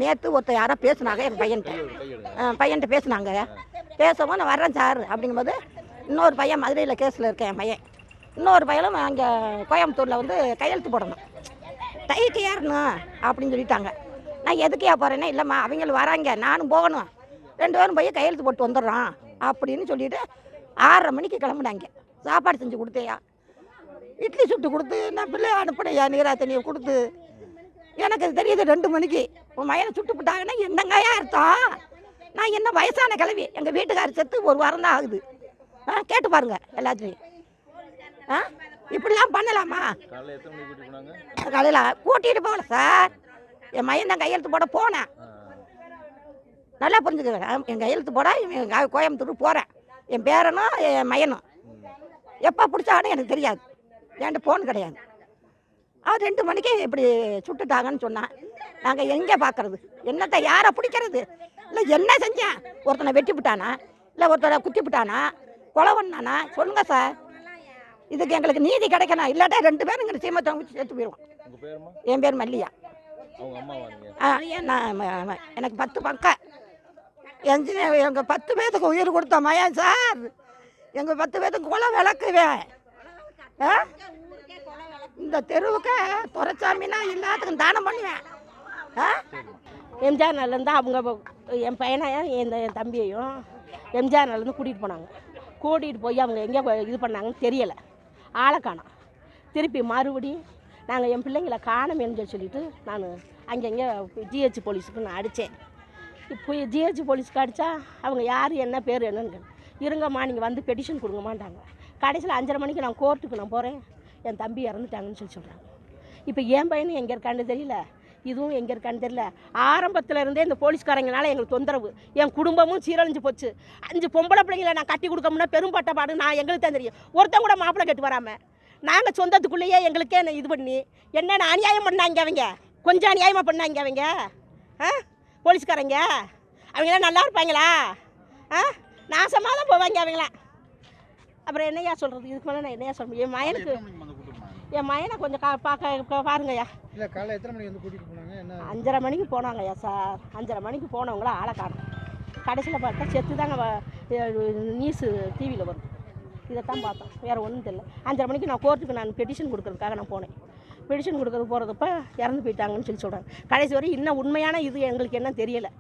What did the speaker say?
நேற்று ஒருத்தர் யாரோ பேசுனாங்க எங்கள் பையன்கிட்ட பேசுனாங்க. பேசவும் நான் வர்றேன் சார் அப்படிங்கும்போது இன்னொரு பையன் மதுரையில் கேஸில் இருக்கேன் என் பையன். இன்னொரு பையனும் அங்கே கோயம்புத்தூரில் வந்து கையெழுத்து போடணும், டைக்கு ஏறணும் அப்படின்னு சொல்லிட்டாங்க. நான் எதுக்கையா போகிறேன்னா, இல்லைம்மா அவங்களும் வராங்க நானும் போகணும், 2 பேரும் போய் கையெழுத்து போட்டு வந்துடுறோம் அப்படின்னு சொல்லிவிட்டு 6:30 மணிக்கு கிளம்புனாங்க. சாப்பாடு செஞ்சு கொடுத்தையா, இட்லி சுட்டு கொடுத்து நான் பிள்ளை அனுப்பினையா, நீரா தண்ணியை கொடுத்து. எனக்கு அது தெரியுது 2 மணிக்கு உன் மயனை சுட்டு விட்டாங்கன்னா என்னங்கயா அர்த்தம்? நான் என்ன வயசான கிளவி, எங்கள் வீட்டுக்காரர் செத்து 1 வாரம் தான் ஆகுது. கேட்டு பாருங்க எல்லாத்துலேயும். இப்படிலாம் பண்ணலாமா? காலையில் கூட்டிகிட்டு போகல சார், என் மயன் தான் கையெழுத்து போட போனேன். நல்லா புரிஞ்சுக்கிறேன், என் கையெழுத்து போட கோயம்புத்தூர் போகிறேன். என் பேரனும் என் மயனும் எப்போ பிடிச்சாங்கன்னு எனக்கு தெரியாது, என்கிட்ட ஃபோன் கிடையாது. 2 மணிக்கு இப்படி சுட்டுட்டாங்கன்னு சொன்னான். நாங்கள் எங்கே பார்க்குறது, என்னத்தை யாரை பிடிக்கிறது? இல்லை என்ன செஞ்சேன்? ஒருத்தனை வெட்டி விட்டானா, இல்லை ஒருத்தரை குத்தி விட்டானா, கொலை பண்ணானா? சொல்லுங்கள் சார், இதுக்கு எங்களுக்கு நீதி கிடைக்கணும். இல்லாட்டா 2 பேரும் இங்கே சீமத்தை சேர்த்து போயிடுவோம். என் பேர் மல்லியா. எனக்கு 10 பக்கம் எங்கள் 10 பேத்துக்கு உயிர் கொடுத்த மயன் சார். எங்கள் 10 பேத்துக்கு கொலை விளக்குவேன். இந்த தெருவுக்கு துரைச்சாமின்னா எல்லாத்துக்கும் தானம் பண்ணுவேன். எம்ஜிஆர் நகர்லேருந்து அவங்க என் பையனையும் என் தம்பியையும் எம்ஜிஆர் நகர்லேருந்து கூட்டிகிட்டு போனாங்க. கூட்டிகிட்டு போய் அவங்க எங்கே இது பண்ணாங்கன்னு தெரியலை, ஆளை காணோம். திருப்பி மறுபடியும் நாங்கள் என் பிள்ளைங்களை காணோம்னு சொல்லிட்டு நான் அங்கங்கே ஜிஹெச் போலீஸுக்கு நான் அடித்தேன். இப்போ ஜிஹெச் போலீஸுக்கு அடித்தா அவங்க யார் என்ன பேர் என்னன்னு இருங்கம்மா நீங்கள் வந்து பெட்டிஷன் கொடுங்கம்மான்ட்டாங்க. கடைசியில் 5:30 மணிக்கு நான் கோர்ட்டுக்கு நான் போகிறேன், என் தம்பி இறந்துட்டாங்கன்னு சொல்கிறாங்க. இப்போ என் பையனும் எங்கே இருக்கான்னு தெரியல, இதுவும் எங்கே இருக்கான்னு தெரியல. ஆரம்பத்தில் இருந்தே இந்த போலீஸ்காரங்கனால எங்களுக்கு தொந்தரவு, என் குடும்பமும் சீரழிஞ்சு போச்சு. 5 பொம்பளை பிள்ளைங்களை நான் கட்டி கொடுக்கமுன்னா பெரும்பட்ட பாடு நான் எங்களுக்கு தான் தெரியும். ஒருத்தன் கூட மாப்பிள்ளை கட்டு வராமல் நாங்கள் சொந்தத்துக்குள்ளேயே எங்களுக்கே என்ன இது பண்ணி என்னென்ன அநியாயம் பண்ணாங்க அவங்க, கொஞ்சம் அநியாயமாக பண்ணாங்க அவங்க. போலீஸ்காரங்க அவங்களாம் நல்லா இருப்பாங்களா? நாசமாக தான் போவாங்க அவங்களாம். அப்புறம் என்னையா சொல்கிறது, இதுக்கு மேலே நான் என்னையா சொல்கிறேன்? என் மயனை கொஞ்சம் பாருங்கய்யா. இல்லை காலையில் எத்தனை மணிக்கு வந்து கூட்டிகிட்டு போனாங்க? என்ன 5:30 மணிக்கு போனாங்கய்யா சார். 5:30 மணிக்கு போனவங்கள ஆளை காணும். கடைசியில் பார்த்தா செத்து தாங்க நியூஸு டிவியில் வரும். இதைத்தான் பார்த்தோம், வேறு ஒன்றும் தெரியல. 5:30 மணிக்கு நான் கோர்ட்டுக்கு நான் பெட்டிஷன் கொடுக்கறதுக்காக நான் போனேன். பெட்டிஷன் கொடுக்கறது போகிறதப்ப இறந்து போயிட்டாங்கன்னு சொல்லி சொல்கிறாங்க. கடைசி வரை இன்னும் உண்மையான இது எங்களுக்கு என்ன தெரியலை.